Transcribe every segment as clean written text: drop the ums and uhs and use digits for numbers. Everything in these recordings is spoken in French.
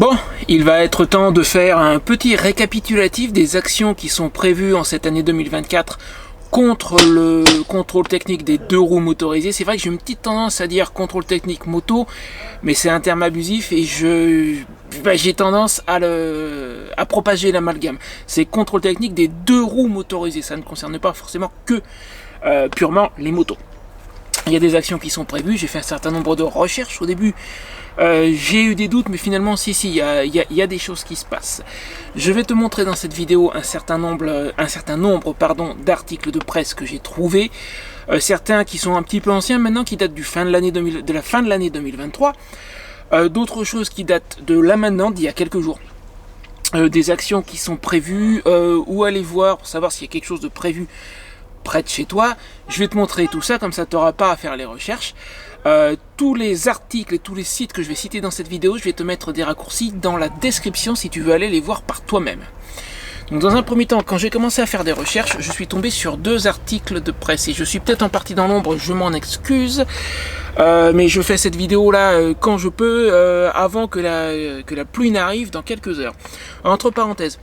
Bon, il va être temps de faire un petit récapitulatif des actions qui sont prévues en cette année 2024 contre le contrôle technique des deux roues motorisées. C'est vrai que j'ai une petite tendance à dire contrôle technique moto, mais c'est un terme abusif et j'ai tendance à propager l'amalgame. C'est contrôle technique des deux roues motorisées, ça ne concerne pas forcément que purement les motos. Il y a des actions qui sont prévues, j'ai fait un certain nombre de recherches au début, j'ai eu des doutes, mais finalement il y a des choses qui se passent. Je vais te montrer dans cette vidéo un certain nombre d'articles de presse que j'ai trouvés, certains qui sont un petit peu anciens maintenant, qui datent de la fin de l'année 2023, d'autres choses qui datent de là maintenant, d'il y a quelques jours. Des actions qui sont prévues, où aller voir pour savoir s'il y a quelque chose de prévu près de chez toi. Je vais te montrer tout ça, comme ça tu n'auras pas à faire les recherches. Tous les articles et tous les sites que je vais citer dans cette vidéo, je vais te mettre des raccourcis dans la description si tu veux aller les voir par toi-même. Donc dans un premier temps, quand j'ai commencé à faire des recherches, je suis tombé sur deux articles de presse et je suis peut-être en partie dans l'ombre, je m'en excuse, mais je fais cette vidéo là quand je peux, avant que la pluie n'arrive dans quelques heures. Entre parenthèses,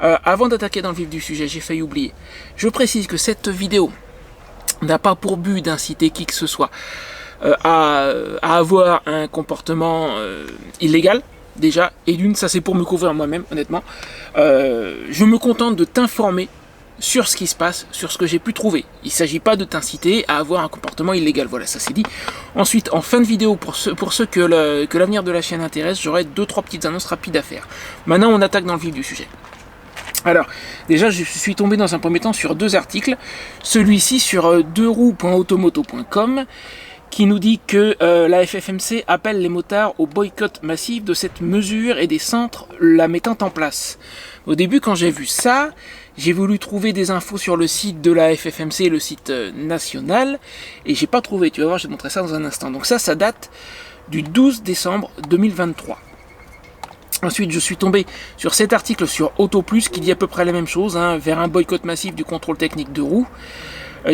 avant d'attaquer dans le vif du sujet, j'ai failli oublier. Je précise que cette vidéo n'a pas pour but d'inciter qui que ce soit à avoir un comportement illégal, déjà, et d'une, ça c'est pour me couvrir moi-même, honnêtement. Je me contente de t'informer sur ce qui se passe, sur ce que j'ai pu trouver. Il ne s'agit pas de t'inciter à avoir un comportement illégal, voilà, ça c'est dit. Ensuite, en fin de vidéo, pour ceux que l'avenir de la chaîne intéresse, j'aurai 2-3 petites annonces rapides à faire. Maintenant, on attaque dans le vif du sujet. Alors, déjà, je suis tombé dans un premier temps sur deux articles. Celui-ci sur deuxroues.automoto.com qui nous dit que la FFMC appelle les motards au boycott massif de cette mesure et des centres la mettant en place. Au début, quand j'ai vu ça, j'ai voulu trouver des infos sur le site de la FFMC, le site national, et j'ai pas trouvé. Tu vas voir, je vais te montrer ça dans un instant. Donc ça date du 12 décembre 2023. Ensuite, je suis tombé sur cet article sur AutoPlus qui dit à peu près la même chose, vers un boycott massif du contrôle technique de roues,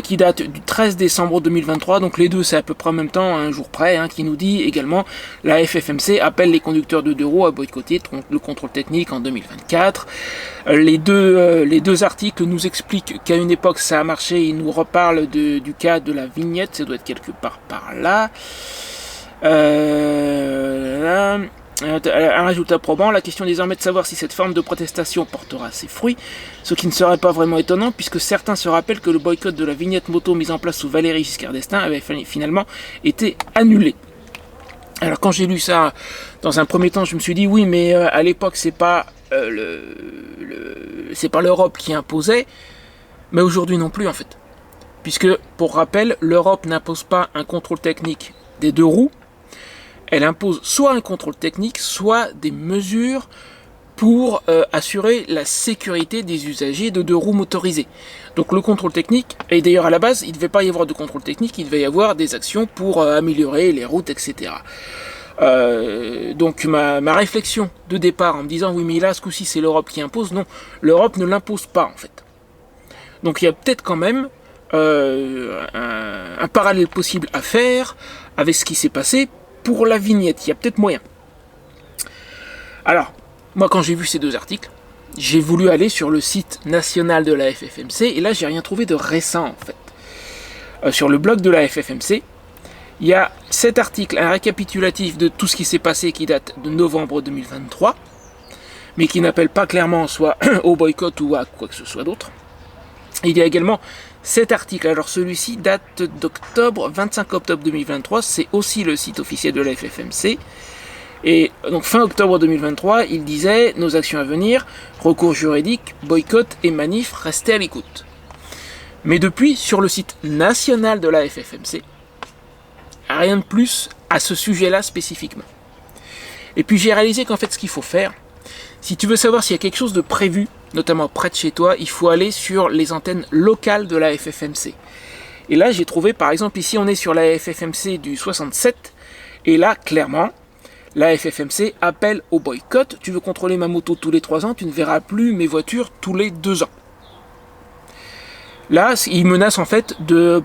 qui date du 13 décembre 2023, donc les deux c'est à peu près en même temps, un jour près, qui nous dit également la FFMC appelle les conducteurs de deux roues à boycotter le contrôle technique en 2024. Les deux articles nous expliquent qu'à une époque ça a marché, ils nous reparlent du cas de la vignette, ça doit être quelque part par là. Un résultat probant, la question désormais de savoir si cette forme de protestation portera ses fruits, ce qui ne serait pas vraiment étonnant puisque certains se rappellent que le boycott de la vignette moto mise en place sous Valéry Giscard d'Estaing avait finalement été annulé. Alors quand j'ai lu ça, dans un premier temps je me suis dit oui mais à l'époque c'est pas l'Europe qui imposait, mais aujourd'hui non plus en fait. Puisque pour rappel, l'Europe n'impose pas un contrôle technique des deux roues, elle impose soit un contrôle technique, soit des mesures pour assurer la sécurité des usagers de deux roues motorisées. Donc le contrôle technique, et d'ailleurs à la base, il ne devait pas y avoir de contrôle technique, il devait y avoir des actions pour améliorer les routes, etc. Donc ma réflexion de départ en me disant oui mais là ce coup-ci c'est l'Europe qui impose, non, l'Europe ne l'impose pas en fait. Donc il y a peut-être quand même un parallèle possible à faire avec ce qui s'est passé pour la vignette, il y a peut-être moyen. Alors, moi quand j'ai vu ces deux articles, j'ai voulu aller sur le site national de la FFMC, et là j'ai rien trouvé de récent en fait. Sur le blog de la FFMC, il y a cet article, un récapitulatif de tout ce qui s'est passé qui date de novembre 2023, mais qui n'appelle pas clairement soit au boycott ou à quoi que ce soit d'autre. Il y a également cet article, alors celui-ci date d'octobre, 25 octobre 2023, c'est aussi le site officiel de la FFMC. Et donc fin octobre 2023, il disait nos actions à venir, recours juridique, boycott et manif, restez à l'écoute. Mais depuis, sur le site national de la FFMC, rien de plus à ce sujet-là spécifiquement. Et puis j'ai réalisé qu'en fait ce qu'il faut faire, si tu veux savoir s'il y a quelque chose de prévu, notamment près de chez toi, il faut aller sur les antennes locales de la FFMC. Et là, j'ai trouvé, par exemple, ici, on est sur la FFMC du 67, et là, clairement, la FFMC appelle au boycott. Tu veux contrôler ma moto tous les 3 ans, tu ne verras plus mes voitures tous les 2 ans. Là, ils menacent en fait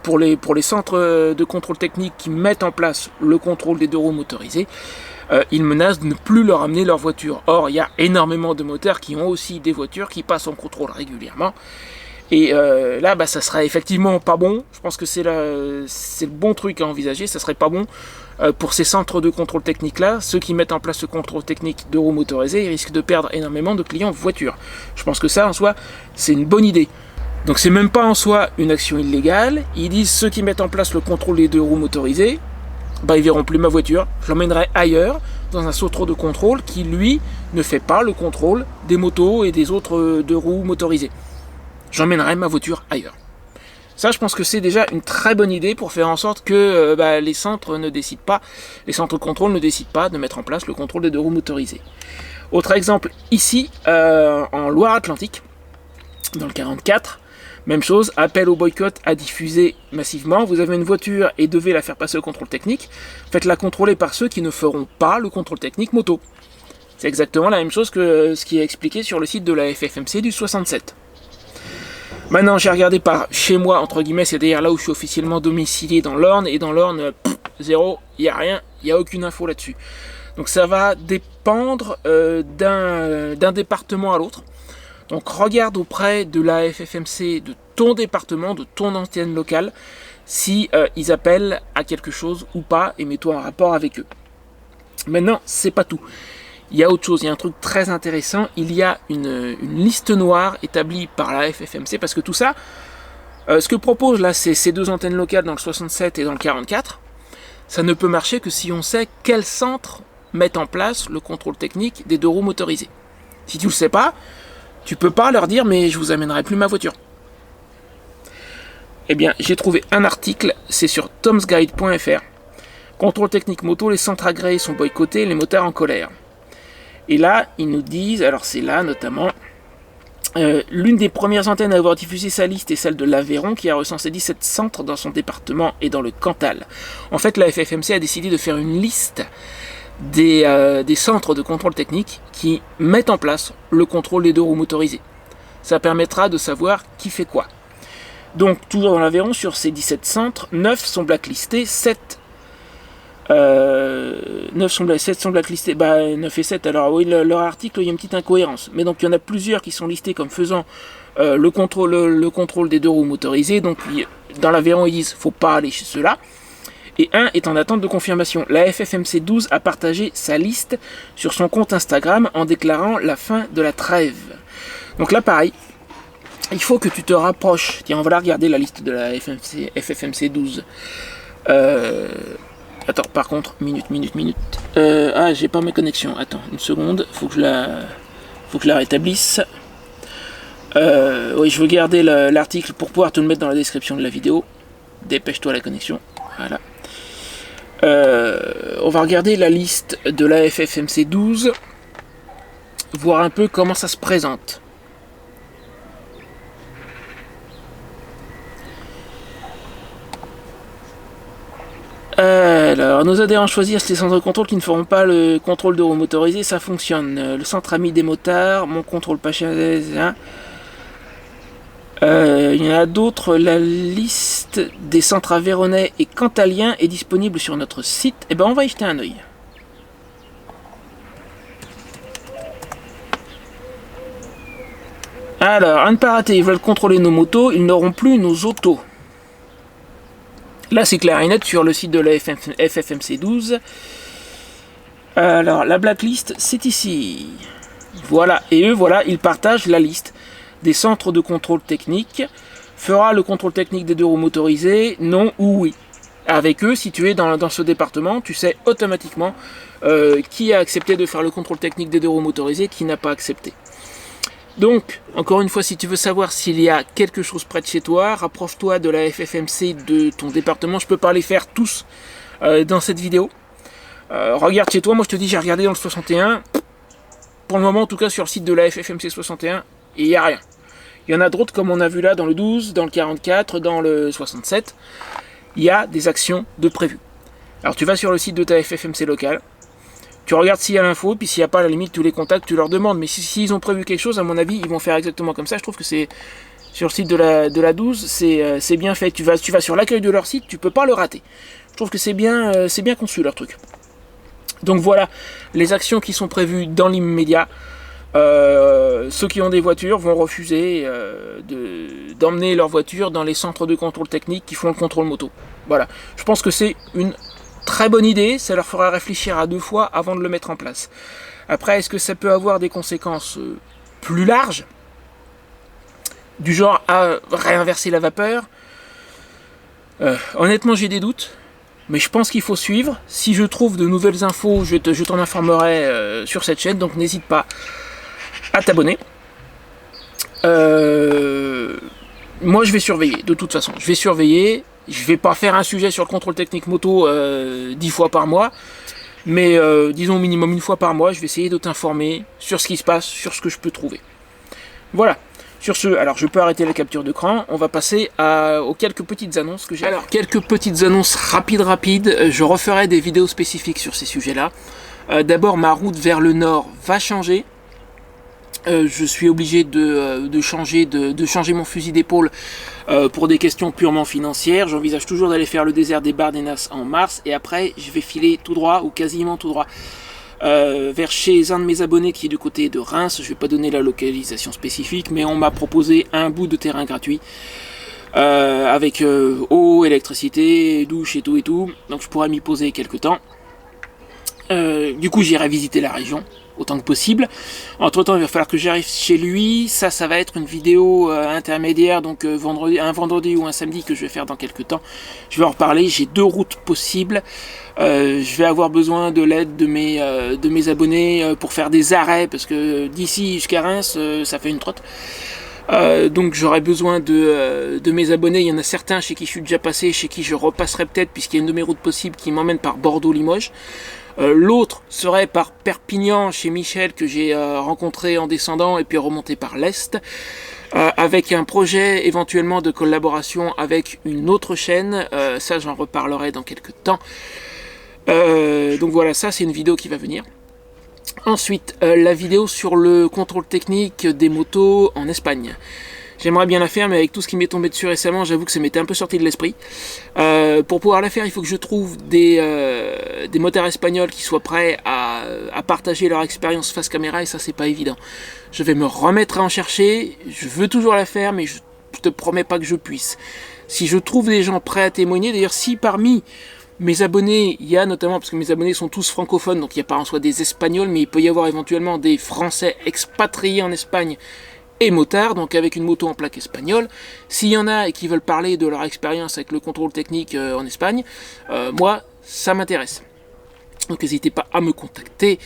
pour les centres de contrôle technique qui mettent en place le contrôle des deux roues motorisées, ils menacent de ne plus leur amener leur voiture. Or, il y a énormément de moteurs qui ont aussi des voitures qui passent en contrôle régulièrement. Et là, ça serait effectivement pas bon. Je pense que c'est le bon truc à envisager. Ça serait pas bon pour ces centres de contrôle technique-là. Ceux qui mettent en place ce contrôle technique de roues motorisées, ils risquent de perdre énormément de clients voitures. Je pense que ça, en soi, c'est une bonne idée. Donc c'est même pas en soi une action illégale. Ils disent ceux qui mettent en place le contrôle des 2 roues motorisées, ils verront plus ma voiture. Je l'emmènerai ailleurs, dans un centre de contrôle qui, lui, ne fait pas le contrôle des motos et des autres 2 roues motorisées. J'emmènerai ma voiture ailleurs. Ça, je pense que c'est déjà une très bonne idée pour faire en sorte que les centres les centres de contrôle ne décident pas de mettre en place le contrôle des 2 roues motorisées. Autre exemple, ici, en Loire-Atlantique, dans le 44, même chose, appel au boycott à diffuser massivement. Vous avez une voiture et devez la faire passer au contrôle technique. Faites-la contrôler par ceux qui ne feront pas le contrôle technique moto. C'est exactement la même chose que ce qui est expliqué sur le site de la FFMC du 67. Maintenant, j'ai regardé par chez moi, entre guillemets, c'est-à-dire là où je suis officiellement domicilié dans l'Orne. Et dans l'Orne, zéro, il n'y a rien, il n'y a aucune info là-dessus. Donc ça va dépendre d'un département à l'autre. Donc regarde auprès de la FFMC de ton département, de ton antenne locale, si ils appellent à quelque chose ou pas, et mets-toi en rapport avec eux. Maintenant, c'est pas tout. Il y a autre chose, il y a un truc très intéressant, il y a une liste noire établie par la FFMC, parce que tout ça, ce que propose là, c'est ces 2 antennes locales dans le 67 et dans le 44, ça ne peut marcher que si on sait quels centres mettent en place le contrôle technique des 2 roues motorisées. Si tu le sais pas, tu peux pas leur dire mais je vous amènerai plus ma voiture. Eh bien, j'ai trouvé un article, c'est sur tomsguide.fr. Contrôle technique moto, les centres agréés sont boycottés, les motards en colère. Et là, ils nous disent, alors c'est là notamment, l'une des premières antennes à avoir diffusé sa liste est celle de l'Aveyron, qui a recensé 17 centres dans son département et dans le Cantal. En fait, la FFMC a décidé de faire une liste des centres de contrôle technique qui mettent en place le contrôle des 2 roues motorisées. Ça permettra de savoir qui fait quoi. Donc, toujours dans l'Aveyron, sur ces 17 centres, 9 sont blacklistés, 7 sont blacklistés, 9 et 7, alors oui, leur article, il y a une petite incohérence. Mais donc, il y en a plusieurs qui sont listés comme faisant le contrôle des 2 roues motorisées. Donc, dans l'Aveyron, ils disent, faut pas aller chez ceux-là. Et un est en attente de confirmation. La FFMC 12 a partagé sa liste sur son compte Instagram en déclarant la fin de la trêve. Donc là, pareil, il faut que tu te rapproches. Tiens, on va la regarder, la liste de la FFMC 12. Attends, par contre, minute. J'ai pas mes connexions. Attends, une seconde, faut que je la rétablisse. Oui, je veux garder l'article pour pouvoir te le mettre dans la description de la vidéo. Dépêche-toi la connexion. Voilà. On va regarder la liste de la FFMC 12, voir un peu comment ça se présente. Alors, nos adhérents choisissent les centres de contrôle qui ne feront pas le contrôle de roues motorisées, ça fonctionne. Le centre ami des motards, mon contrôle pas cher, hein. Il y en a d'autres, la liste des centres aveyronnais et cantaliens est disponible sur notre site. Et on va y jeter un œil. Alors, à ne pas rater, ils veulent contrôler nos motos, ils n'auront plus nos autos. Là, c'est clair et net sur le site de la FFMC 12. Alors, la blacklist, c'est ici. Voilà, et eux, voilà, ils partagent la liste des centres de contrôle technique. Fera le contrôle technique des 2 roues motorisées, non ou oui. Avec eux, si tu es dans ce département, tu sais automatiquement qui a accepté de faire le contrôle technique des 2 roues motorisées, qui n'a pas accepté. Donc, encore une fois, si tu veux savoir s'il y a quelque chose près de chez toi, rapproche-toi de la FFMC de ton département. Je peux pas les faire tous dans cette vidéo. Regarde chez toi, moi je te dis, j'ai regardé dans le 61. Pour le moment, en tout cas, sur le site de la FFMC 61, il n'y a rien. Il y en a d'autres, comme on a vu là, dans le 12, dans le 44, dans le 67. Il y a des actions de prévues. Alors, tu vas sur le site de ta FFMC locale. Tu regardes s'il y a l'info, puis s'il n'y a pas, à la limite, tu les contactes, tu leur demandes. Mais s'ils ont prévu quelque chose, à mon avis, ils vont faire exactement comme ça. Je trouve que c'est sur le site de la 12, c'est bien fait. Tu vas sur l'accueil de leur site, tu peux pas le rater. Je trouve que c'est bien conçu leur truc. Donc voilà les actions qui sont prévues dans l'immédiat. Ceux qui ont des voitures vont refuser d'emmener leur voiture dans les centres de contrôle technique qui font le contrôle moto. Voilà, je pense que c'est une très bonne idée, ça leur fera réfléchir à 2 fois avant de le mettre en place. Après, est-ce que ça peut avoir des conséquences plus larges, du genre à réinverser la vapeur? Honnêtement, j'ai des doutes, mais je pense qu'il faut suivre. Si je trouve de nouvelles infos, je t'en informerai sur cette chaîne, donc n'hésite pas à t'abonner. Moi, je vais surveiller, de toute façon. Je vais surveiller. Je vais pas faire un sujet sur le contrôle technique moto 10 fois par mois, mais disons au minimum 1 fois par mois, je vais essayer de t'informer sur ce qui se passe, sur ce que je peux trouver. Voilà. Sur ce, alors je peux arrêter la capture d'écran, on va passer aux quelques petites annonces que j'ai. Alors, quelques petites annonces rapides, je referai des vidéos spécifiques sur ces sujets-là. D'abord, ma route vers le nord va changer. Je suis obligé de changer mon fusil d'épaule pour des questions purement financières. J'envisage toujours d'aller faire le désert des Bardenas en mars, et après je vais filer tout droit, ou quasiment tout droit, vers chez un de mes abonnés qui est du côté de Reims. Je ne vais pas donner la localisation spécifique, mais on m'a proposé un bout de terrain gratuit avec eau, électricité, douche et tout, donc je pourrais m'y poser quelques temps. Du coup j'irai visiter la région autant que possible. Entre temps il va falloir que j'arrive chez lui, ça va être une vidéo intermédiaire, donc un vendredi ou un samedi que je vais faire dans quelques temps. Je vais en reparler, j'ai 2 routes possibles. Je vais avoir besoin de l'aide de mes abonnés pour faire des arrêts, parce que d'ici jusqu'à Reims ça fait une trotte. Donc j'aurai besoin de mes abonnés. Il y en a certains chez qui je suis déjà passé, chez qui je repasserai peut-être, puisqu'il y a une de mes routes possibles qui m'emmène par Bordeaux-Limoges. L'autre serait par Perpignan chez Michel, que j'ai rencontré en descendant, et puis remonté par l'Est, avec un projet éventuellement de collaboration avec une autre chaîne. Ça j'en reparlerai dans quelques temps. Donc voilà, ça c'est une vidéo qui va venir. Ensuite, la vidéo sur le contrôle technique des motos en Espagne. J'aimerais bien la faire, mais avec tout ce qui m'est tombé dessus récemment, j'avoue que ça m'était un peu sorti de l'esprit. Pour pouvoir la faire, il faut que je trouve des motards espagnols qui soient prêts à partager leur expérience face caméra, et ça c'est pas évident. Je vais me remettre à en chercher, je veux toujours la faire, mais je te promets pas que je puisse. Si je trouve des gens prêts à témoigner, d'ailleurs si parmi mes abonnés, il y a notamment, parce que mes abonnés sont tous francophones, donc il n'y a pas en soi des Espagnols, mais il peut y avoir éventuellement des Français expatriés en Espagne et motards, donc avec une moto en plaque espagnole. S'il y en a et qui veulent parler de leur expérience avec le contrôle technique en Espagne, moi, ça m'intéresse. Donc n'hésitez pas à me contacter.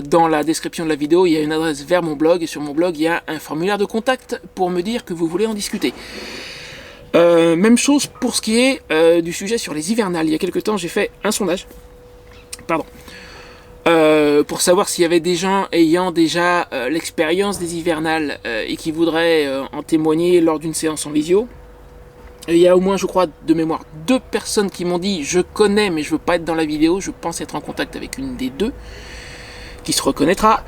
Dans la description de la vidéo, il y a une adresse vers mon blog, et sur mon blog, il y a un formulaire de contact pour me dire que vous voulez en discuter. Même chose pour ce qui est du sujet sur les hivernales. Il y a quelques temps, j'ai fait un sondage. Pour savoir s'il y avait des gens ayant déjà l'expérience des hivernales et qui voudraient en témoigner lors d'une séance en visio. Et il y a au moins, je crois, de mémoire, 2 personnes qui m'ont dit « Je connais, mais je veux pas être dans la vidéo, je pense être en contact avec une des 2, qui se reconnaîtra. »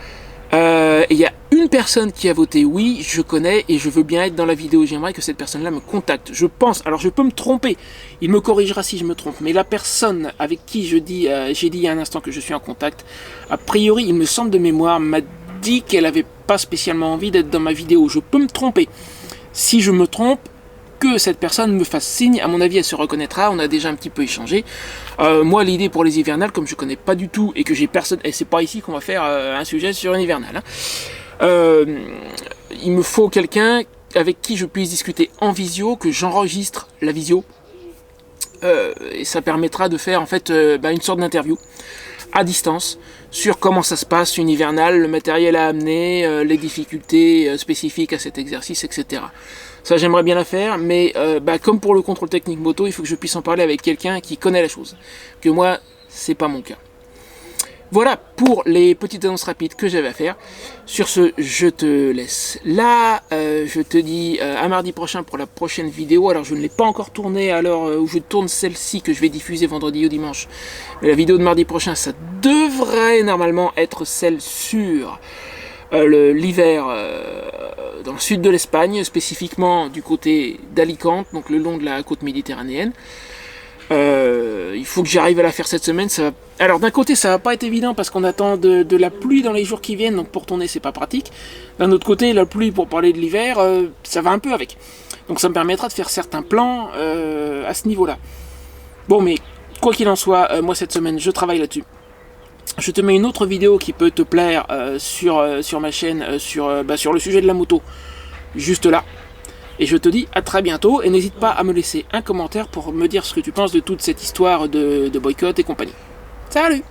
Et il y a une personne qui a voté « Oui, je connais et je veux bien être dans la vidéo. J'aimerais que cette personne-là me contacte. » Je pense, alors je peux me tromper, il me corrigera si je me trompe, mais la personne avec qui j'ai dit il y a un instant que je suis en contact, a priori, il me semble de mémoire, m'a dit qu'elle n'avait pas spécialement envie d'être dans ma vidéo. Je peux me tromper. Si je me trompe, que cette personne me fasse signe, à mon avis elle se reconnaîtra, on a déjà un petit peu échangé. Moi l'idée pour les hivernales, comme je connais pas du tout et que j'ai personne, et c'est pas ici qu'on va faire un sujet sur une hivernale, il me faut quelqu'un avec qui je puisse discuter en visio, que j'enregistre la visio, et ça permettra de faire en fait une sorte d'interview à distance sur comment ça se passe une hivernale, le matériel à amener, les difficultés spécifiques à cet exercice, etc. Ça j'aimerais bien la faire, mais comme pour le contrôle technique moto, il faut que je puisse en parler avec quelqu'un qui connaît la chose. Que moi, c'est pas mon cas. Voilà pour les petites annonces rapides que j'avais à faire. Sur ce, je te laisse là. Je te dis à mardi prochain pour la prochaine vidéo. Alors je ne l'ai pas encore tournée à l'heure où je tourne celle-ci, que je vais diffuser vendredi ou dimanche. Mais la vidéo de mardi prochain, ça devrait normalement être celle sur l'hiver dans le sud de l'Espagne, spécifiquement du côté d'Alicante, donc le long de la côte méditerranéenne. Il faut que j'arrive à la faire cette semaine. Alors d'un côté ça va pas être évident parce qu'on attend de la pluie dans les jours qui viennent, donc pour tourner c'est pas pratique. D'un autre côté la pluie, pour parler de l'hiver, ça va un peu avec. Donc ça me permettra de faire certains plans à ce niveau-là. Bon, mais quoi qu'il en soit, moi cette semaine je travaille là-dessus. Je te mets une autre vidéo qui peut te plaire sur ma chaîne sur le sujet de la moto, juste là. Et je te dis à très bientôt, et n'hésite pas à me laisser un commentaire pour me dire ce que tu penses de toute cette histoire de boycott et compagnie. Salut!